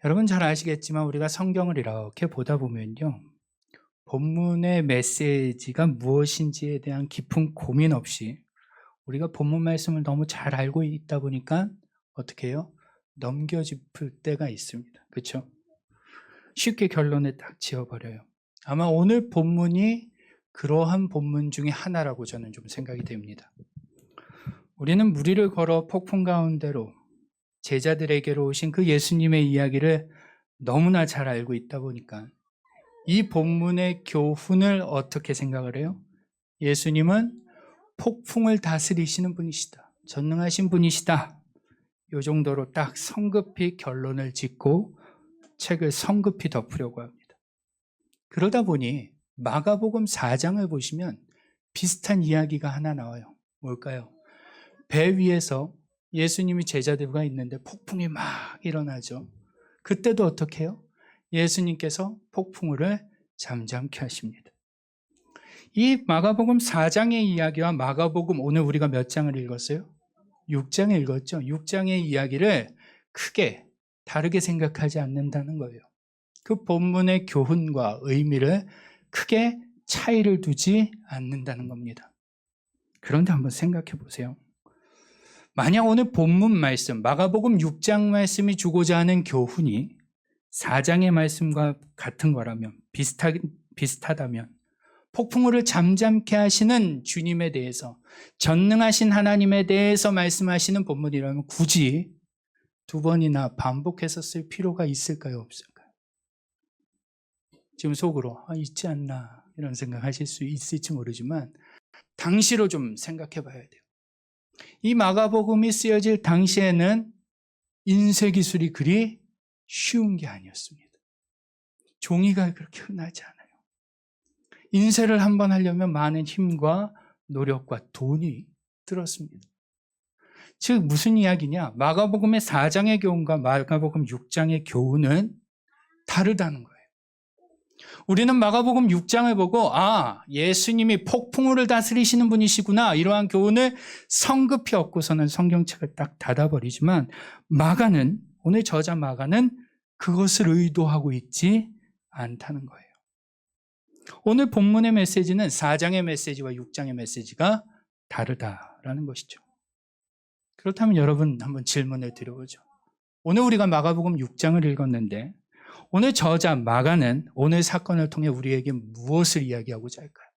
여러분 잘 아시겠지만 우리가 성경을 이렇게 보다 보면요, 본문의 메시지가 무엇인지에 대한 깊은 고민 없이 우리가 본문 말씀을 너무 잘 알고 있다 보니까 어떻게 해요? 넘겨짚을 때가 있습니다. 그렇죠? 쉽게 결론을 딱 지어버려요. 아마 오늘 본문이 그러한 본문 중에 하나라고 저는 좀 생각이 됩니다. 우리는 무리를 걸어 폭풍 가운데로 제자들에게로 오신 그 예수님의 이야기를 너무나 잘 알고 있다 보니까 이 본문의 교훈을 어떻게 생각을 해요? 예수님은 폭풍을 다스리시는 분이시다. 전능하신 분이시다. 이 정도로 딱 성급히 결론을 짓고 책을 성급히 덮으려고 합니다. 그러다 보니 마가복음 4장을 보시면 비슷한 이야기가 하나 나와요. 뭘까요? 배 위에서 예수님이 제자들과 있는데 폭풍이 막 일어나죠. 그때도 어떻게 해요? 예수님께서 폭풍우를 잠잠케 하십니다. 이 마가복음 4장의 이야기와 마가복음 오늘 우리가 몇 장을 읽었어요? 6장을 읽었죠. 6장의 이야기를 크게 다르게 생각하지 않는다는 거예요. 그 본문의 교훈과 의미를 크게 차이를 두지 않는다는 겁니다. 그런데 한번 생각해 보세요. 만약 오늘 본문 말씀, 마가복음 6장 말씀이 주고자 하는 교훈이 4장의 말씀과 같은 거라면, 비슷하다면, 폭풍우를 잠잠케 하시는 주님에 대해서, 전능하신 하나님에 대해서 말씀하시는 본문이라면 굳이 두 번이나 반복해서 쓸 필요가 있을까요? 없을까요? 지금 속으로 있지 않나 이런 생각하실 수 있을지 모르지만 당시로 좀 생각해 봐야 돼요. 이 마가복음이 쓰여질 당시에는 인쇄기술이 그리 쉬운 게 아니었습니다. 종이가 그렇게 흔하지 않아요. 인쇄를 한번 하려면 많은 힘과 노력과 돈이 들었습니다. 즉 무슨 이야기냐? 마가복음의 4장의 교훈과 마가복음 6장의 교훈은 다르다는 거예요. 우리는 마가복음 6장을 보고 예수님이 폭풍우를 다스리시는 분이시구나 이러한 교훈을 성급히 얻고서는 성경책을 딱 닫아버리지만 마가는, 오늘 저자 마가는 그것을 의도하고 있지 않다는 거예요. 오늘 본문의 메시지는 4장의 메시지와 6장의 메시지가 다르다라는 것이죠. 그렇다면 여러분 한번 질문을 드려보죠. 오늘 우리가 마가복음 6장을 읽었는데 오늘 저자 마가는 오늘 사건을 통해 우리에게 무엇을 이야기하고자 할까요?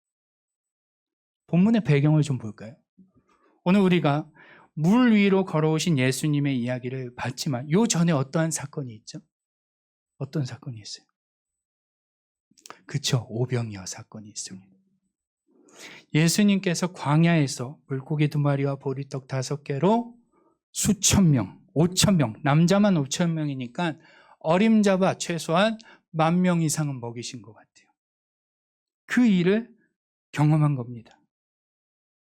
본문의 배경을 좀 볼까요? 오늘 우리가 물 위로 걸어오신 예수님의 이야기를 봤지만 요 전에 어떠한 사건이 있죠? 어떤 사건이 있어요? 그렇죠. 오병이어 사건이 있습니다. 예수님께서 광야에서 물고기 2마리와 보리떡 5개로 수천 명, 5천 명, 남자만 5천 명이니까 어림잡아 최소한 10,000명 이상은 먹이신 것 같아요. 그 일을 경험한 겁니다.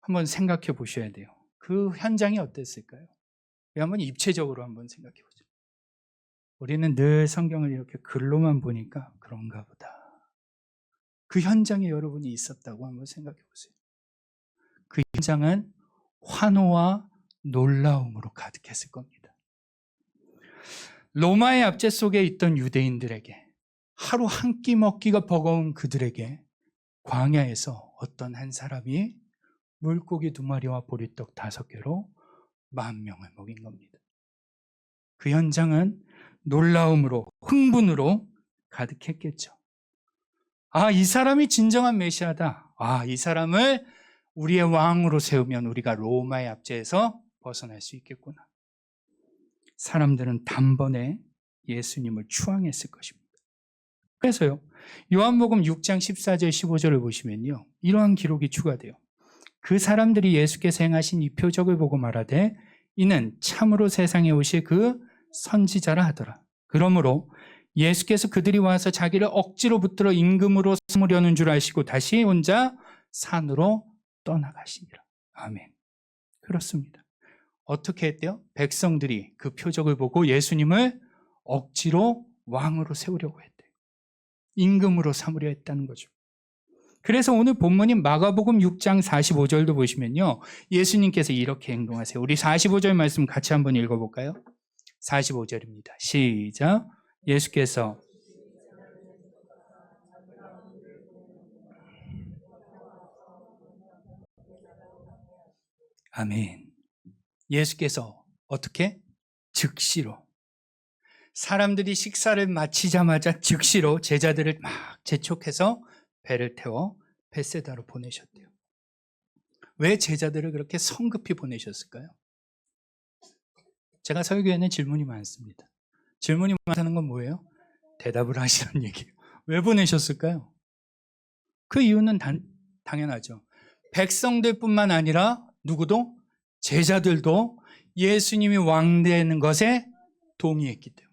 한번 생각해 보셔야 돼요. 그 현장이 어땠을까요? 한번 입체적으로 한번 생각해 보죠. 우리는 늘 성경을 이렇게 글로만 보니까 그런가 보다. 그 현장에 여러분이 있었다고 한번 생각해 보세요. 그 현장은 환호와 놀라움으로 가득했을 겁니다. 로마의 압제 속에 있던 유대인들에게, 하루 한 끼 먹기가 버거운 그들에게 광야에서 어떤 한 사람이 물고기 2마리와 보리떡 5개로 10,000명을 먹인 겁니다. 그 현장은 놀라움으로, 흥분으로 가득했겠죠. 이 사람이 진정한 메시아다. 이 사람을 우리의 왕으로 세우면 우리가 로마의 압제에서 벗어날 수 있겠구나. 사람들은 단번에 예수님을 추앙했을 것입니다. 그래서요, 요한복음 6장 14절 15절을 보시면요, 이러한 기록이 추가돼요. 그 사람들이 예수께서 행하신 이 표적을 보고 말하되 이는 참으로 세상에 오실 그 선지자라 하더라. 그러므로 예수께서 그들이 와서 자기를 억지로 붙들어 임금으로 삼으려는 줄 아시고 다시 혼자 산으로 떠나가시니라. 아멘. 그렇습니다. 어떻게 했대요? 백성들이 그 표적을 보고 예수님을 억지로 왕으로 세우려고 했대요. 임금으로 삼으려 했다는 거죠. 그래서 오늘 본문인 마가복음 6장 45절도 보시면요, 예수님께서 이렇게 행동하세요. 우리 45절 말씀 같이 한번 읽어볼까요? 45절입니다. 시작. 예수께서 아멘. 예수께서 어떻게? 즉시로. 사람들이 식사를 마치자마자 즉시로 제자들을 막 재촉해서 배를 태워 벳세다로 보내셨대요. 왜 제자들을 그렇게 성급히 보내셨을까요? 제가 설교에는 질문이 많습니다. 질문이 많다는 건 뭐예요? 대답을 하시라는 얘기예요. 왜 보내셨을까요? 그 이유는 당연하죠. 백성들뿐만 아니라 누구도? 제자들도 예수님이 왕 되는 것에 동의했기 때문에.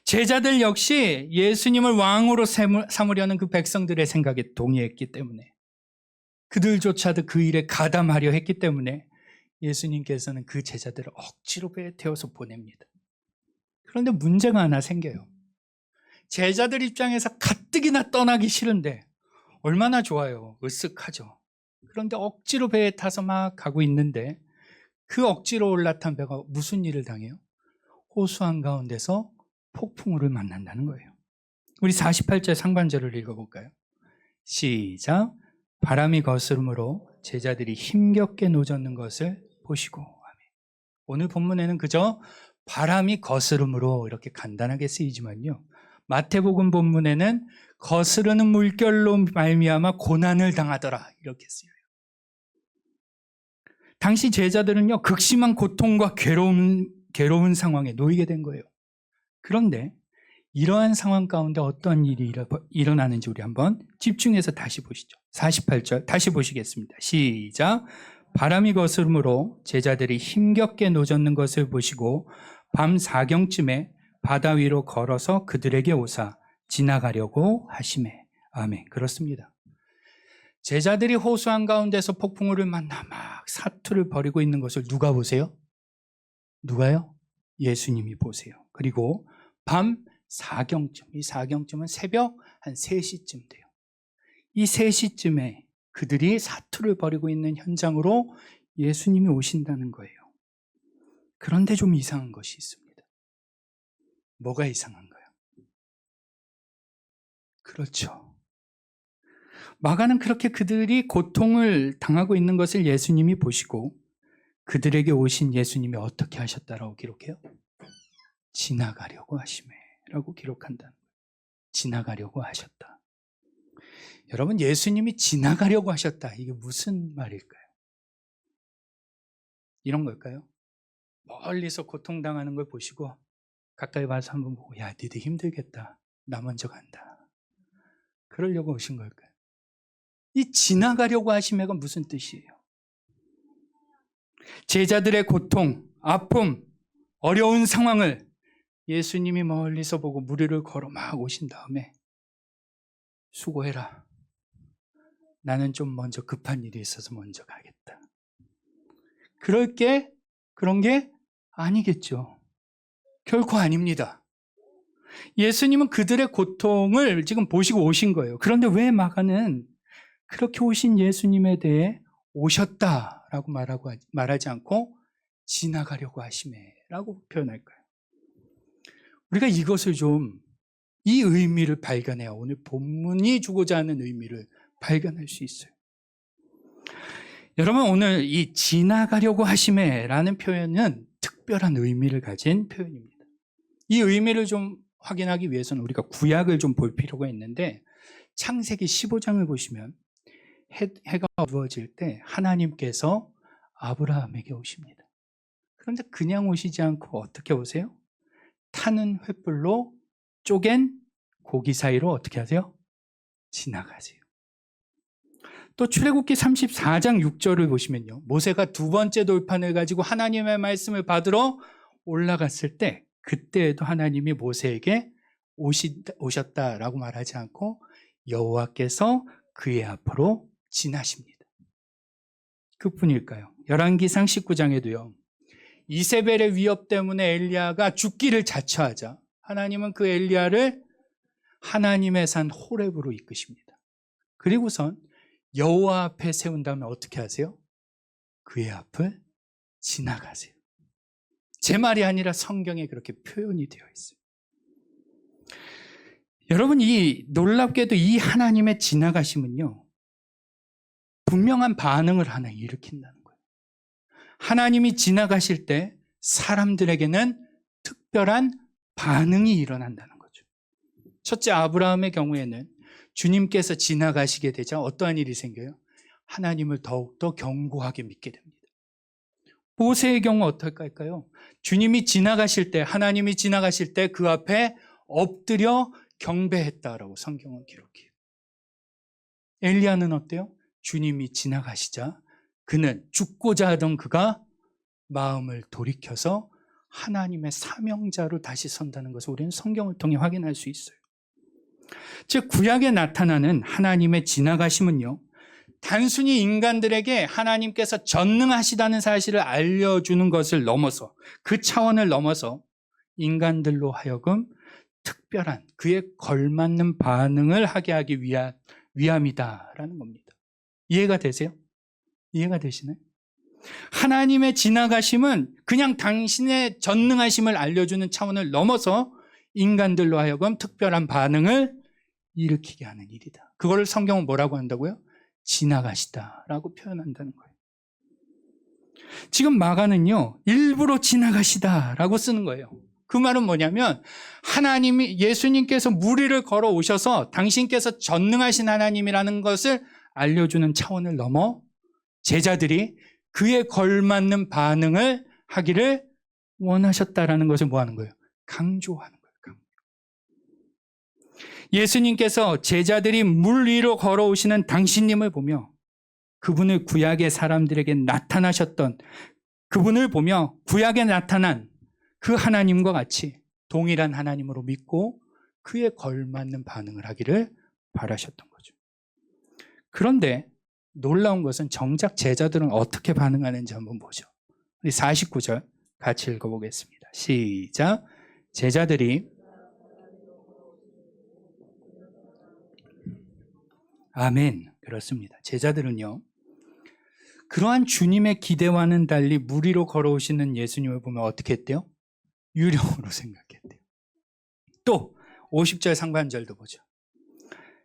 제자들 역시 예수님을 왕으로 삼으려는 그 백성들의 생각에 동의했기 때문에, 그들조차도 그 일에 가담하려 했기 때문에 예수님께서는 그 제자들을 억지로 배에 태워서 보냅니다. 그런데 문제가 하나 생겨요. 제자들 입장에서 가뜩이나 떠나기 싫은데 얼마나 좋아요. 으쓱하죠. 그런데 억지로 배에 타서 막 가고 있는데 그 억지로 올라탄 배가 무슨 일을 당해요? 호수 한가운데서 폭풍우를 만난다는 거예요. 우리 48절 상반절을 읽어볼까요? 시작. 바람이 거스름으로 제자들이 힘겹게 노젓는 것을 보시고. 오늘 본문에는 그저 바람이 거스름으로 이렇게 간단하게 쓰이지만요, 마태복음 본문에는 거스르는 물결로 말미암아 고난을 당하더라 이렇게 쓰여요. 당시 제자들은요, 극심한 고통과 괴로운 상황에 놓이게 된 거예요. 그런데 이러한 상황 가운데 어떤 일이 일어나는지 우리 한번 집중해서 다시 보시죠. 48절 다시 보시겠습니다. 시작. 바람이 거스름으로 제자들이 힘겹게 노젓는 것을 보시고 밤 4경쯤에 바다 위로 걸어서 그들에게 오사 지나가려고 하시매. 아멘. 그렇습니다. 제자들이 호수 한가운데서 폭풍우를 만나 막 사투를 벌이고 있는 것을 누가 보세요? 누가요? 예수님이 보세요. 그리고 밤 4경쯤, 이 4경쯤은 새벽 한 3시쯤 돼요. 이 3시쯤에 그들이 사투를 벌이고 있는 현장으로 예수님이 오신다는 거예요. 그런데 좀 이상한 것이 있습니다. 뭐가 이상한가요? 그렇죠. 마가는 그렇게 그들이 고통을 당하고 있는 것을 예수님이 보시고 그들에게 오신 예수님이 어떻게 하셨다라고 기록해요? 지나가려고 하시매라고 기록한다는 거예요. 지나가려고 하셨다. 여러분, 예수님이 지나가려고 하셨다. 이게 무슨 말일까요? 이런 걸까요? 멀리서 고통당하는 걸 보시고 가까이 와서 한번 보고, 야, 니들 힘들겠다. 나 먼저 간다. 그러려고 오신 걸까요? 이 지나가려고 하심에가 무슨 뜻이에요? 제자들의 고통, 아픔, 어려운 상황을 예수님이 멀리서 보고 무리를 걸어 막 오신 다음에 수고해라. 나는 좀 먼저 급한 일이 있어서 먼저 가겠다. 그런 게 아니겠죠. 결코 아닙니다. 예수님은 그들의 고통을 지금 보시고 오신 거예요. 그런데 왜 마가는 그렇게 오신 예수님에 대해 오셨다라고 말하지 않고 지나가려고 하시매라고 표현할까요? 우리가 이것을 이 의미를 발견해야 오늘 본문이 주고자 하는 의미를 발견할 수 있어요. 여러분, 오늘 이 지나가려고 하시매라는 표현은 특별한 의미를 가진 표현입니다. 이 의미를 좀 확인하기 위해서는 우리가 구약을 좀 볼 필요가 있는데, 창세기 15장을 보시면 해가 어두워질 때 하나님께서 아브라함에게 오십니다. 그런데 그냥 오시지 않고 어떻게 오세요? 타는 횃불로 쪼갠 고기 사이로 어떻게 하세요? 지나가세요. 또 출애굽기 34장 6절을 보시면요, 모세가 두 번째 돌판을 가지고 하나님의 말씀을 받으러 올라갔을 때 그때에도 하나님이 모세에게 오셨다라고 말하지 않고 여호와께서 그의 앞으로 지나십니다. 그뿐일까요? 열왕기상 19장에도요, 이세벨의 위협 때문에 엘리야가 죽기를 자처하자 하나님은 그 엘리야를 하나님의 산 호렙으로 이끄십니다. 그리고선 여호와 앞에 세운 다음에 어떻게 하세요? 그의 앞을 지나가세요. 제 말이 아니라 성경에 그렇게 표현이 되어 있어요. 여러분, 이 놀랍게도 이 하나님의 지나가심은요, 분명한 반응을 하나 일으킨다는 거예요. 하나님이 지나가실 때 사람들에게는 특별한 반응이 일어난다는 거죠. 첫째, 아브라함의 경우에는 주님께서 지나가시게 되자 어떠한 일이 생겨요? 하나님을 더욱더 견고하게 믿게 됩니다. 모세의 경우 어떨까요? 주님이 지나가실 때, 하나님이 지나가실 때 그 앞에 엎드려 경배했다라고 성경은 기록해요. 엘리야는 어때요? 주님이 지나가시자 그는 죽고자 하던 그가 마음을 돌이켜서 하나님의 사명자로 다시 선다는 것을 우리는 성경을 통해 확인할 수 있어요. 즉 구약에 나타나는 하나님의 지나가심은요, 단순히 인간들에게 하나님께서 전능하시다는 사실을 알려주는 것을 넘어서, 그 차원을 넘어서 인간들로 하여금 특별한 그에 걸맞는 반응을 하게 하기 위함이다라는 겁니다. 이해가 되세요? 이해가 되시나요? 하나님의 지나가심은 그냥 당신의 전능하심을 알려주는 차원을 넘어서 인간들로 하여금 특별한 반응을 일으키게 하는 일이다. 그걸 성경은 뭐라고 한다고요? 지나가시다라고 표현한다는 거예요. 지금 마가는요, 일부러 지나가시다라고 쓰는 거예요. 그 말은 뭐냐면 하나님이, 예수님께서 무리를 걸어 오셔서 당신께서 전능하신 하나님이라는 것을 알려주는 차원을 넘어 제자들이 그에 걸맞는 반응을 하기를 원하셨다라는 것을 뭐 하는 거예요? 강조하는 거예요. 예수님께서 제자들이 물 위로 걸어오시는 당신님을 보며 그분을 구약의 사람들에게 나타나셨던 그분을 보며 구약에 나타난 그 하나님과 같이 동일한 하나님으로 믿고 그에 걸맞는 반응을 하기를 바라셨던 거죠. 그런데 놀라운 것은 정작 제자들은 어떻게 반응하는지 한번 보죠. 우리 49절 같이 읽어보겠습니다. 시작. 제자들이 아멘. 그렇습니다. 제자들은요, 그러한 주님의 기대와는 달리 물 위로 걸어오시는 예수님을 보면 어떻게 했대요? 유령으로 생각했대요. 또 50절 상반절도 보죠.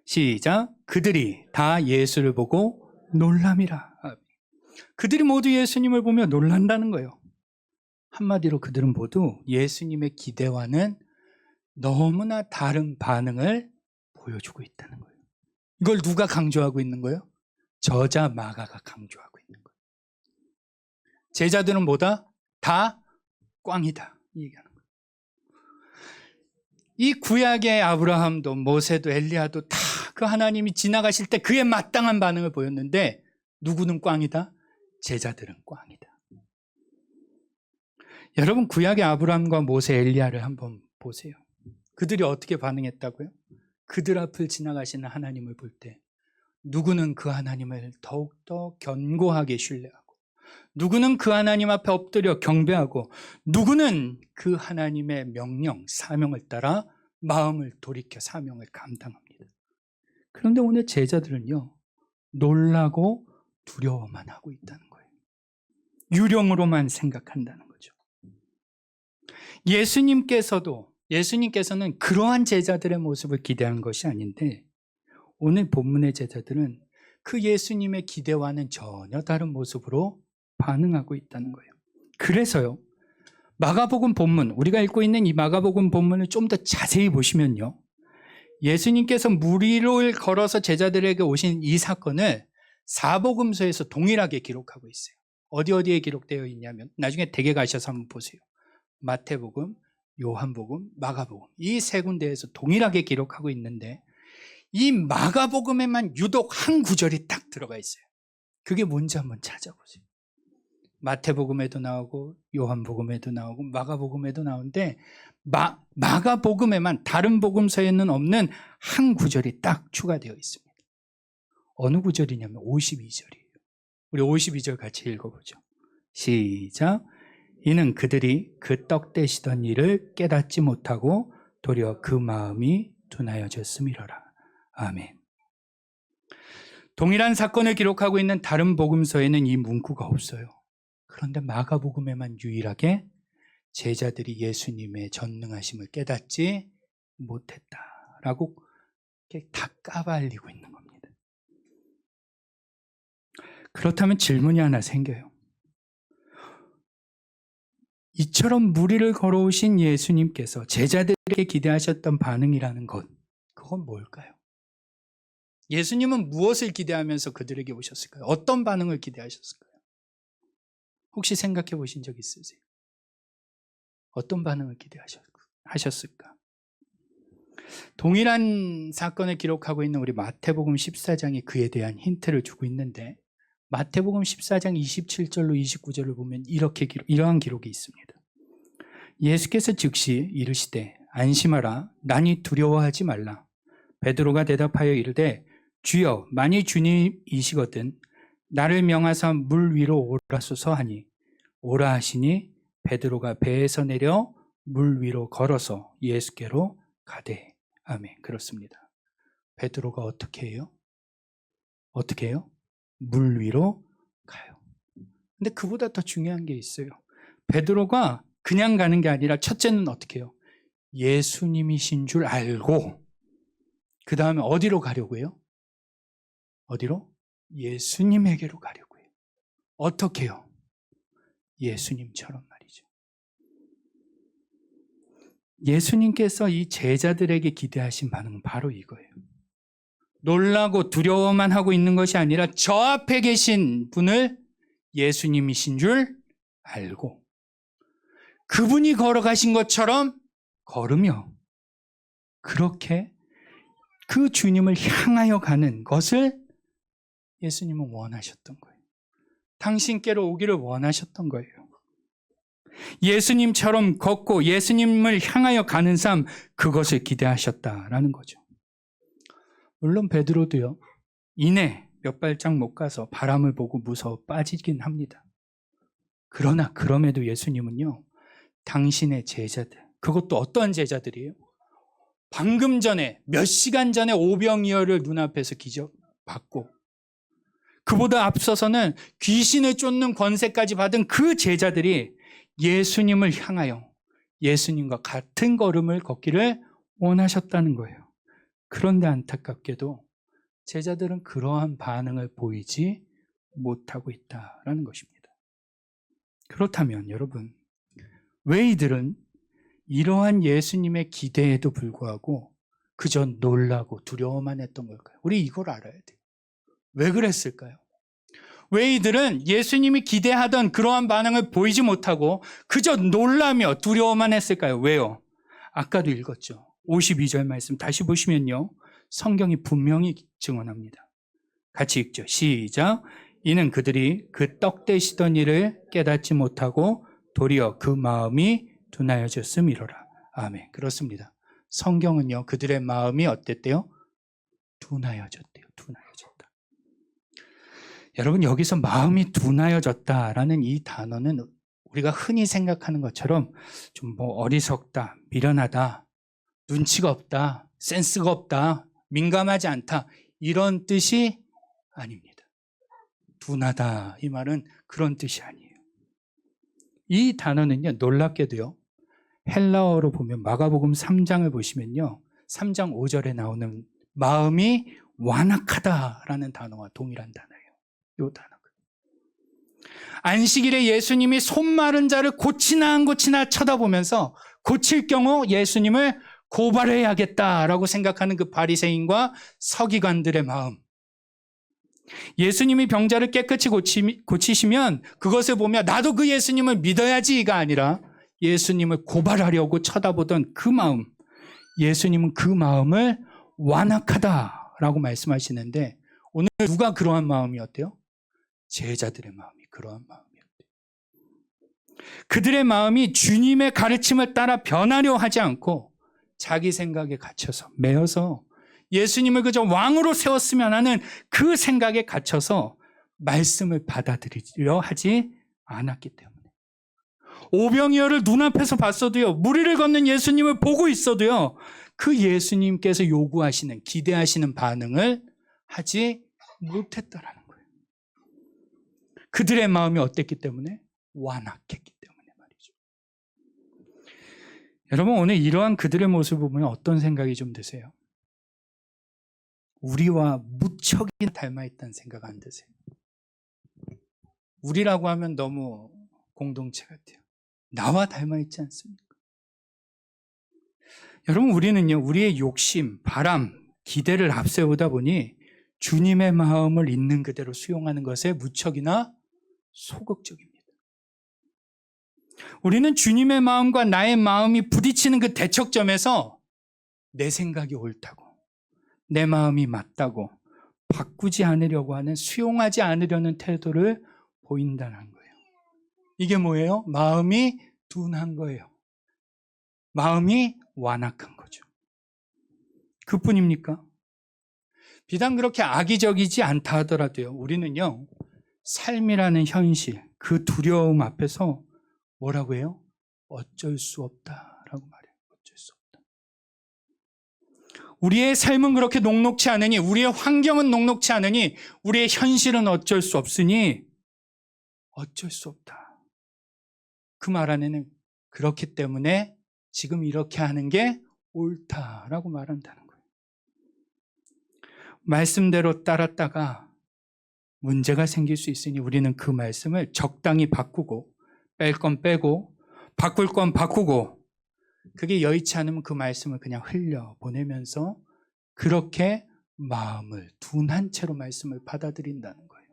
시작. 그들이 다 예수를 보고 놀람이라. 그들이 모두 예수님을 보며 놀란다는 거예요. 한마디로 그들은 모두 예수님의 기대와는 너무나 다른 반응을 보여주고 있다는 거예요. 이걸 누가 강조하고 있는 거예요? 저자 마가가 강조하고 있는 거예요. 제자들은 뭐다? 다 꽝이다. 이 얘기하는 거예요. 이 구약의 아브라함도 모세도 엘리야도 다 그 하나님이 지나가실 때 그에 마땅한 반응을 보였는데 누구는 꽝이다? 제자들은 꽝이다. 여러분, 구약의 아브라함과 모세, 엘리야를 한번 보세요. 그들이 어떻게 반응했다고요? 그들 앞을 지나가시는 하나님을 볼 때 누구는 그 하나님을 더욱더 견고하게 신뢰하고, 누구는 그 하나님 앞에 엎드려 경배하고, 누구는 그 하나님의 명령, 사명을 따라 마음을 돌이켜 사명을 감당합니다. 그런데 오늘 제자들은요, 놀라고 두려워만 하고 있다는 거예요. 유령으로만 생각한다는 거죠. 예수님께서는 그러한 제자들의 모습을 기대한 것이 아닌데 오늘 본문의 제자들은 그 예수님의 기대와는 전혀 다른 모습으로 반응하고 있다는 거예요. 그래서요, 마가복음 본문, 우리가 읽고 있는 이 마가복음 본문을 좀 더 자세히 보시면요, 예수님께서 물 위로 걸어서 제자들에게 오신 이 사건을 사복음서에서 동일하게 기록하고 있어요. 어디에 기록되어 있냐면 나중에 댁에 가셔서 한번 보세요. 마태복음, 요한복음, 마가복음, 이 세 군데에서 동일하게 기록하고 있는데 이 마가복음에만 유독 한 구절이 딱 들어가 있어요. 그게 뭔지 한번 찾아보세요. 마태복음에도 나오고 요한복음에도 나오고 마가복음에도 나오는데 마가복음에만, 다른 복음서에는 없는 한 구절이 딱 추가되어 있습니다. 어느 구절이냐면 52절이에요. 우리 52절 같이 읽어보죠. 시작. 이는 그들이 그 떡 떼시던 일을 깨닫지 못하고 도리어 그 마음이 둔하여졌음이로라. 아멘. 동일한 사건을 기록하고 있는 다른 복음서에는 이 문구가 없어요. 그런데 마가복음에만 유일하게 제자들이 예수님의 전능하심을 깨닫지 못했다라고 이렇게 다 까발리고 있는 겁니다. 그렇다면 질문이 하나 생겨요. 이처럼 무리를 걸어오신 예수님께서 제자들에게 기대하셨던 반응이라는 것, 그건 뭘까요? 예수님은 무엇을 기대하면서 그들에게 오셨을까요? 어떤 반응을 기대하셨을까요? 혹시 생각해 보신 적 있으세요? 어떤 반응을 기대하셨을까? 동일한 사건을 기록하고 있는 우리 마태복음 14장이 그에 대한 힌트를 주고 있는데, 마태복음 14장 27절로 29절을 보면 이러한 기록이 있습니다. 예수께서 즉시 이르시되 안심하라, 나니 두려워하지 말라. 베드로가 대답하여 이르되 주여, 만일 주님이시거든 나를 명하사 물 위로 오라소서 하니, 오라 하시니 베드로가 배에서 내려 물 위로 걸어서 예수께로 가되. 아멘. 그렇습니다. 베드로가 어떻게 해요? 어떻게 해요? 물 위로 가요. 근데 그보다 더 중요한 게 있어요. 베드로가 그냥 가는 게 아니라 첫째는 어떻게 해요? 예수님이신 줄 알고 그 다음에 어디로 가려고 해요? 어디로? 예수님에게로 가려고 해요. 어떻게 해요? 예수님처럼 말이죠. 예수님께서 이 제자들에게 기대하신 반응은 바로 이거예요. 놀라고 두려워만 하고 있는 것이 아니라 저 앞에 계신 분을 예수님이신 줄 알고 그분이 걸어가신 것처럼 걸으며 그렇게 그 주님을 향하여 가는 것을 예수님은 원하셨던 거예요. 당신께로 오기를 원하셨던 거예요. 예수님처럼 걷고 예수님을 향하여 가는 삶, 그것을 기대하셨다라는 거죠. 물론 베드로도요, 이내 몇 발짝 못 가서 바람을 보고 무서워 빠지긴 합니다. 그러나 그럼에도 예수님은요, 당신의 제자들, 그것도 어떠한 제자들이에요? 방금 전에 몇 시간 전에 오병이어를 눈앞에서 기적받고 그보다 앞서서는 귀신을 쫓는 권세까지 받은 그 제자들이 예수님을 향하여 예수님과 같은 걸음을 걷기를 원하셨다는 거예요. 그런데 안타깝게도 제자들은 그러한 반응을 보이지 못하고 있다는 것입니다. 그렇다면 여러분, 왜 이들은 이러한 예수님의 기대에도 불구하고 그저 놀라고 두려워만 했던 걸까요? 우리 이걸 알아야 돼요. 왜 그랬을까요? 왜 이들은 예수님이 기대하던 그러한 반응을 보이지 못하고 그저 놀라며 두려워만 했을까요? 왜요? 아까도 읽었죠. 52절 말씀 다시 보시면요, 성경이 분명히 증언합니다. 같이 읽죠. 시작. 이는 그들이 그 떡 되시던 일을 깨닫지 못하고 도리어 그 마음이 둔하여졌음이로라. 아멘. 그렇습니다. 성경은요, 그들의 마음이 어땠대요? 둔하여졌대요. 둔하여졌다. 여러분, 여기서 마음이 둔하여졌다라는 이 단어는 우리가 흔히 생각하는 것처럼 좀 어리석다, 미련하다, 눈치가 없다, 센스가 없다, 민감하지 않다, 이런 뜻이 아닙니다. 둔하다, 이 말은 그런 뜻이 아니에요. 이 단어는요, 놀랍게도요, 헬라어로 보면 마가복음 3장을 보시면요, 3장 5절에 나오는 마음이 완악하다라는 단어와 동일한 단어예요. 이 단어가. 안식일에 예수님이 손 마른 자를 고치나 안 고치나 쳐다보면서 고칠 경우 예수님을 고발해야겠다라고 생각하는 그 바리새인과 서기관들의 마음. 예수님이 병자를 깨끗이 고치시면 그것을 보며 나도 그 예수님을 믿어야지가 아니라 예수님을 고발하려고 쳐다보던 그 마음, 예수님은 그 마음을 완악하다라고 말씀하시는데 오늘 누가 그러한 마음이었대요? 제자들의 마음이 그러한 마음이었대요. 그들의 마음이 주님의 가르침을 따라 변하려 하지 않고 자기 생각에 갇혀서 매여서 예수님을 그저 왕으로 세웠으면 하는 그 생각에 갇혀서 말씀을 받아들이려 하지 않았기 때문에 오병이어를 눈앞에서 봤어도요, 무리를 걷는 예수님을 보고 있어도요, 그 예수님께서 요구하시는, 기대하시는 반응을 하지 못했다라는 거예요. 그들의 마음이 어땠기 때문에? 완악했기 때문에 말이죠. 여러분, 오늘 이러한 그들의 모습을 보면 어떤 생각이 좀 드세요? 우리와 무척이나 닮아있다는 생각 안 드세요? 우리라고 하면 너무 공동체 같아요. 나와 닮아있지 않습니까? 여러분, 우리는요, 우리의 욕심, 바람, 기대를 앞세우다 보니 주님의 마음을 있는 그대로 수용하는 것에 무척이나 소극적입니다. 우리는 주님의 마음과 나의 마음이 부딪히는 그 대척점에서 내 생각이 옳다고, 내 마음이 맞다고 바꾸지 않으려고 하는, 수용하지 않으려는 태도를 보인다는 거예요. 이게 뭐예요? 마음이 둔한 거예요. 마음이 완악한 거죠. 그뿐입니까? 비단 그렇게 악의적이지 않다 하더라도요, 우리는요, 삶이라는 현실, 그 두려움 앞에서 뭐라고 해요? 어쩔 수 없다라고 말해요. 어쩔 수 없다. 우리의 삶은 그렇게 녹록치 않으니, 우리의 환경은 녹록치 않으니, 우리의 현실은 어쩔 수 없으니 어쩔 수 없다. 그 말 안에는 그렇기 때문에 지금 이렇게 하는 게 옳다라고 말한다는 거예요. 말씀대로 따랐다가 문제가 생길 수 있으니 우리는 그 말씀을 적당히 바꾸고, 뺄 건 빼고, 바꿀 건 바꾸고, 그게 여의치 않으면 그 말씀을 그냥 흘려보내면서 그렇게 마음을 둔한 채로 말씀을 받아들인다는 거예요.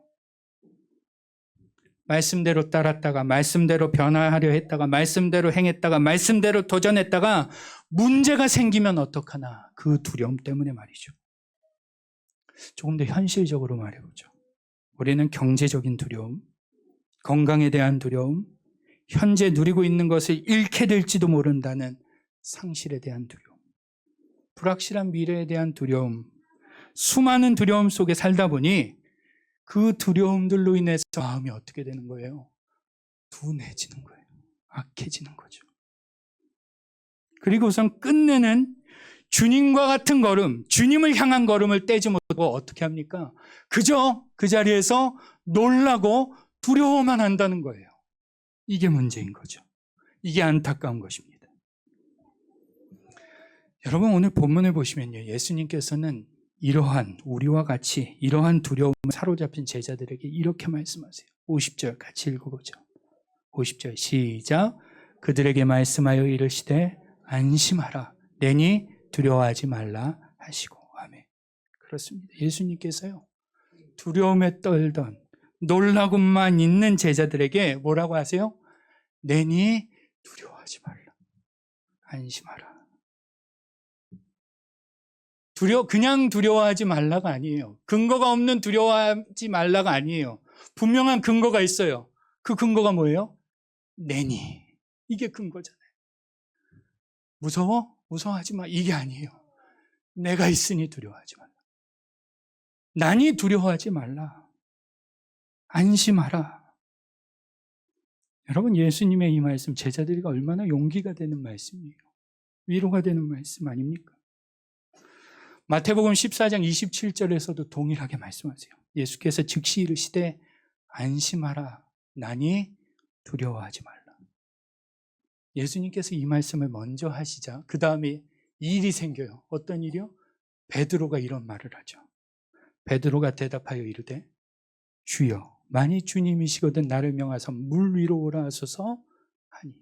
말씀대로 따랐다가, 말씀대로 변화하려 했다가, 말씀대로 행했다가, 말씀대로 도전했다가 문제가 생기면 어떡하나, 그 두려움 때문에 말이죠. 조금 더 현실적으로 말해보죠. 우리는 경제적인 두려움, 건강에 대한 두려움, 현재 누리고 있는 것을 잃게 될지도 모른다는 상실에 대한 두려움, 불확실한 미래에 대한 두려움, 수많은 두려움 속에 살다 보니 그 두려움들로 인해서 마음이 어떻게 되는 거예요? 둔해지는 거예요. 악해지는 거죠. 그리고선 끝내는 주님과 같은 걸음, 주님을 향한 걸음을 떼지 못하고 어떻게 합니까? 그저 그 자리에서 놀라고 두려워만 한다는 거예요. 이게 문제인 거죠. 이게 안타까운 것입니다. 여러분, 오늘 본문을 보시면요, 예수님께서는 이러한, 우리와 같이 이러한 두려움에 사로잡힌 제자들에게 이렇게 말씀하세요. 50절 같이 읽어보죠. 50절 시작. 그들에게 말씀하여 이르시되 안심하라, 내니 두려워하지 말라 하시고. 아멘. 그렇습니다. 예수님께서요, 두려움에 떨던, 놀라고만 있는 제자들에게 뭐라고 하세요? 내니 두려워하지 말라, 안심하라. 그냥 두려워하지 말라가 아니에요. 근거가 없는 두려워하지 말라가 아니에요. 분명한 근거가 있어요. 그 근거가 뭐예요? 내니. 이게 근거잖아요. 무서워? 무서워하지 마. 이게 아니에요. 내가 있으니 두려워하지 말라. 나니 두려워하지 말라. 안심하라. 여러분, 예수님의 이 말씀, 제자들이 얼마나 용기가 되는 말씀이에요. 위로가 되는 말씀 아닙니까? 마태복음 14장 27절에서도 동일하게 말씀하세요. 예수께서 즉시 이르시되 안심하라, 나니 두려워하지 말라. 예수님께서 이 말씀을 먼저 하시자 그 다음에 일이 생겨요. 어떤 일이요? 베드로가 이런 말을 하죠. 베드로가 대답하여 이르되 주여, 만일 주님이시거든 나를 명하사 물 위로 오라 하소서 하니.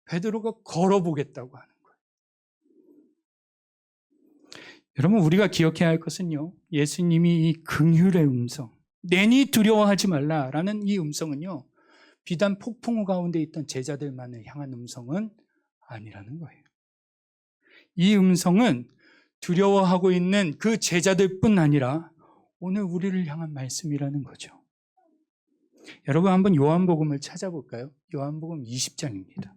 베드로가 걸어보겠다고 하는 거예요. 여러분, 우리가 기억해야 할 것은요, 예수님이 이 긍휼의 음성, 내니 두려워하지 말라라는 이 음성은요, 비단 폭풍우 가운데 있던 제자들만을 향한 음성은 아니라는 거예요. 이 음성은 두려워하고 있는 그 제자들뿐 아니라 오늘 우리를 향한 말씀이라는 거죠. 여러분, 한번 요한복음을 찾아볼까요? 요한복음 20장입니다.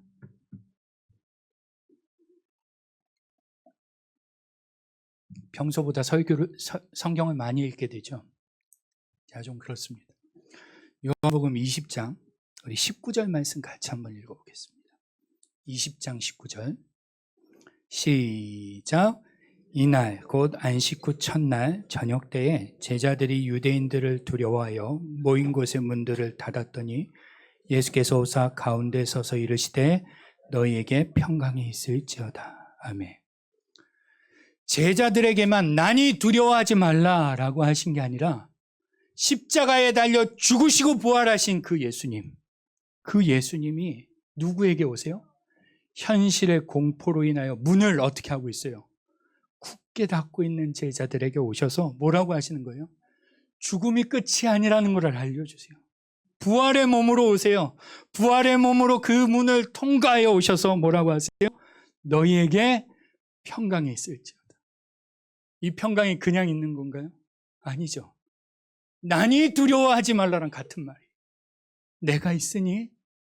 평소보다 성경을 많이 읽게 되죠. 자, 좀 그렇습니다. 요한복음 20장 우리 19절 말씀 같이 한번 읽어보겠습니다. 20장 19절 시작. 이날 곧 안식 후 첫날 저녁 때에 제자들이 유대인들을 두려워하여 모인 곳의 문들을 닫았더니 예수께서 오사 가운데 서서 이르시되 너희에게 평강이 있을지어다. 아멘. 제자들에게만 난이 두려워하지 말라라고 하신 게 아니라 십자가에 달려 죽으시고 부활하신 그 예수님이 누구에게 오세요? 현실의 공포로 인하여 문을 어떻게 하고 있어요? 굳게 닫고 있는 제자들에게 오셔서 뭐라고 하시는 거예요? 죽음이 끝이 아니라는 걸 알려주세요. 부활의 몸으로 오세요. 부활의 몸으로 그 문을 통과하여 오셔서 뭐라고 하세요? 너희에게 평강이 있을지어다. 이 평강이 그냥 있는 건가요? 아니죠. 난이 두려워하지 말라랑 같은 말이에요. 내가 있으니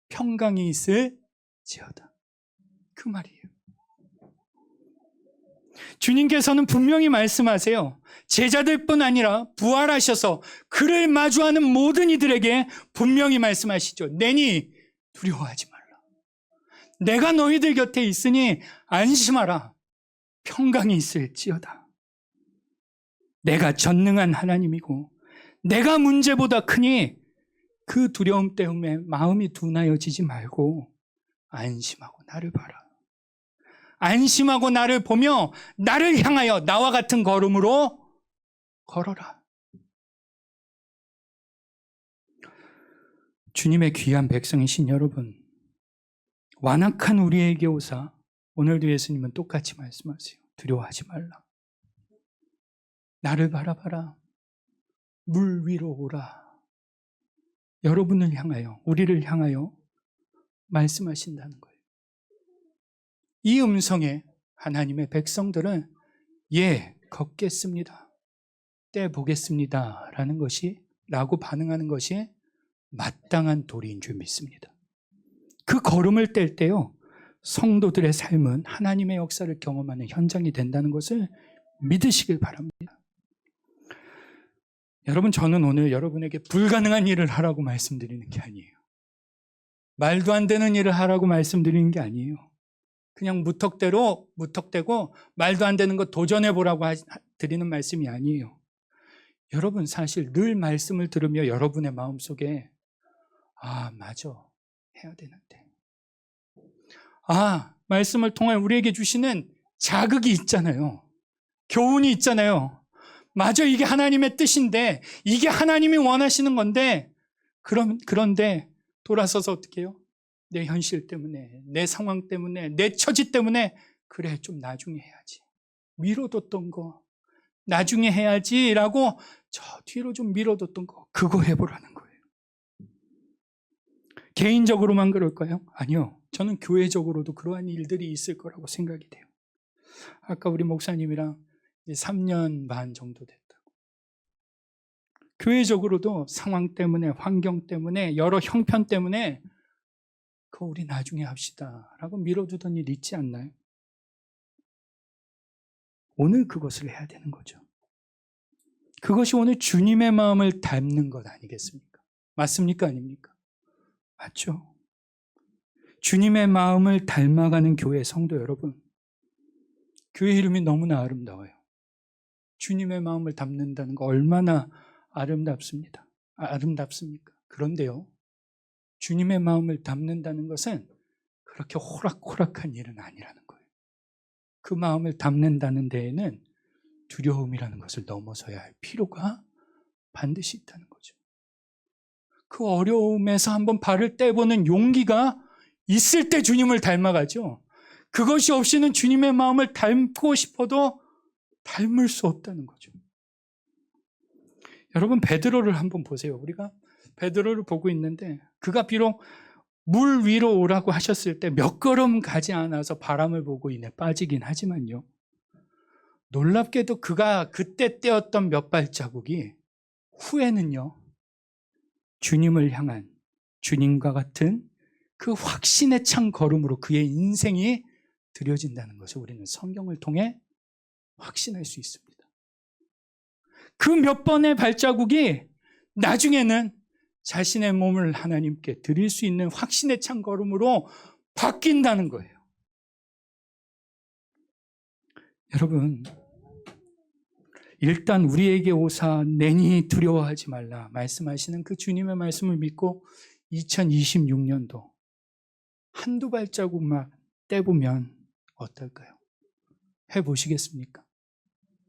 평강이 있을지어다. 그 말이에요. 주님께서는 분명히 말씀하세요. 제자들뿐 아니라 부활하셔서 그를 마주하는 모든 이들에게 분명히 말씀하시죠. 내니 두려워하지 말라. 내가 너희들 곁에 있으니 안심하라. 평강이 있을지어다. 내가 전능한 하나님이고 내가 문제보다 크니 그 두려움 때문에 마음이 둔하여지지 말고 안심하고 나를 봐라. 안심하고 나를 보며 나를 향하여 나와 같은 걸음으로 걸어라. 주님의 귀한 백성이신 여러분, 완악한 우리에게 오사 오늘도 예수님은 똑같이 말씀하세요. 두려워하지 말라. 나를 바라봐라. 물 위로 오라. 여러분을 향하여, 우리를 향하여 말씀하신다는 거예요. 이 음성에 하나님의 백성들은 예, 걷겠습니다. 떼보겠습니다. 라고 반응하는 것이 마땅한 도리인 줄 믿습니다. 그 걸음을 뗄 때요, 성도들의 삶은 하나님의 역사를 경험하는 현장이 된다는 것을 믿으시길 바랍니다. 여러분, 저는 오늘 여러분에게 불가능한 일을 하라고 말씀드리는 게 아니에요. 말도 안 되는 일을 하라고 말씀드리는 게 아니에요. 그냥 무턱대고 말도 안 되는 거 도전해보라고 드리는 말씀이 아니에요. 여러분, 사실 늘 말씀을 들으며 여러분의 마음속에 맞아, 해야 되는데, 말씀을 통해 우리에게 주시는 자극이 있잖아요. 교훈이 있잖아요. 맞아, 이게 하나님의 뜻인데, 이게 하나님이 원하시는 건데, 그런데 돌아서서 어떻게 해요? 내 현실 때문에, 내 상황 때문에, 내 처지 때문에 그래, 좀 나중에 해야지. 미뤄뒀던 거 나중에 해야지라고 저 뒤로 좀 미뤄뒀던 거 그거 해보라는 거예요. 개인적으로만 그럴까요? 아니요. 저는 교회적으로도 그러한 일들이 있을 거라고 생각이 돼요. 아까 우리 목사님이랑 이제 3년 반 정도 됐다고. 교회적으로도 상황 때문에, 환경 때문에, 여러 형편 때문에 그거 우리 나중에 합시다 라고 미뤄두던 일 있지 않나요? 오늘 그것을 해야 되는 거죠. 그것이 오늘 주님의 마음을 닮는 것 아니겠습니까? 맞습니까? 아닙니까? 맞죠? 주님의 마음을 닮아가는 교회 성도 여러분, 교회 이름이 너무나 아름다워요. 주님의 마음을 담는다는 거 얼마나 아름답습니까? 그런데요, 주님의 마음을 담는다는 것은 그렇게 호락호락한 일은 아니라는 거예요. 그 마음을 담는다는 데에는 두려움이라는 것을 넘어서야 할 필요가 반드시 있다는 거죠. 그 어려움에서 한번 발을 떼보는 용기가 있을 때 주님을 닮아가죠. 그것이 없이는 주님의 마음을 닮고 싶어도 닮을 수 없다는 거죠. 여러분, 베드로를 한번 보세요. 우리가 베드로를 보고 있는데 그가 비록 물 위로 오라고 하셨을 때 몇 걸음 가지 않아서 바람을 보고 이내 빠지긴 하지만요, 놀랍게도 그가 그때 떼었던 몇 발자국이 후에는요, 주님을 향한, 주님과 같은 그 확신에 찬 걸음으로 그의 인생이 드려진다는 것을 우리는 성경을 통해 확신할 수 있습니다. 그 몇 번의 발자국이 나중에는 자신의 몸을 하나님께 드릴 수 있는 확신에 찬 걸음으로 바뀐다는 거예요. 여러분, 일단 우리에게 오사 내니 두려워하지 말라 말씀하시는 그 주님의 말씀을 믿고 2026년도 한두 발자국만 떼보면 어떨까요? 해보시겠습니까?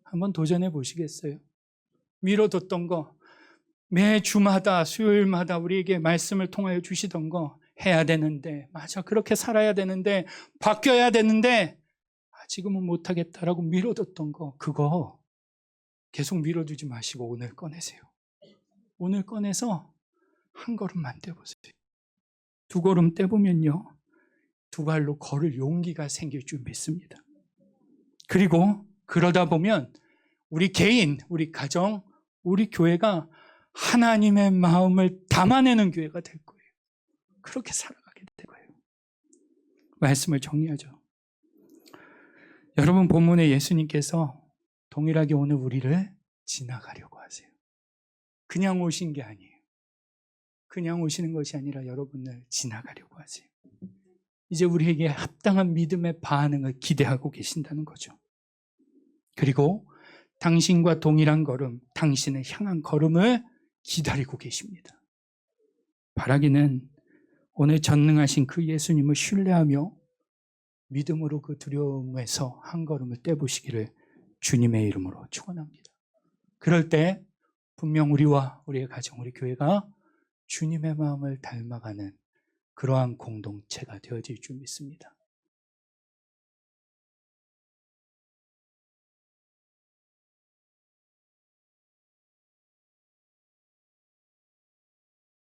한번 도전해 보시겠어요? 미뤄뒀던 거, 매 주마다 수요일마다 우리에게 말씀을 통하여 주시던 거 해야 되는데, 맞아, 그렇게 살아야 되는데, 바뀌어야 되는데 지금은 못하겠다라고 미뤄뒀던 거, 그거 계속 미뤄두지 마시고 오늘 꺼내세요. 오늘 꺼내서 한 걸음만 떼보세요. 두 걸음 떼보면요, 두 발로 걸을 용기가 생길 줄 믿습니다. 그리고 그러다 보면 우리 개인, 우리 가정, 우리 교회가 하나님의 마음을 담아내는 교회가 될 거예요. 그렇게 살아가게 될 거예요. 말씀을 정리하죠. 여러분, 본문에 예수님께서 동일하게 오늘 우리를 지나가려고 하세요. 그냥 오신 게 아니에요. 그냥 오시는 것이 아니라 여러분을 지나가려고 하세요. 이제 우리에게 합당한 믿음의 반응을 기대하고 계신다는 거죠. 그리고 당신과 동일한 걸음, 당신을 향한 걸음을 기다리고 계십니다. 바라기는 오늘 전능하신 그 예수님을 신뢰하며 믿음으로 그 두려움에서 한 걸음을 떼보시기를 주님의 이름으로 축원합니다. 그럴 때 분명 우리와 우리의 가정, 우리 교회가 주님의 마음을 닮아가는 그러한 공동체가 되어질 줄 믿습니다.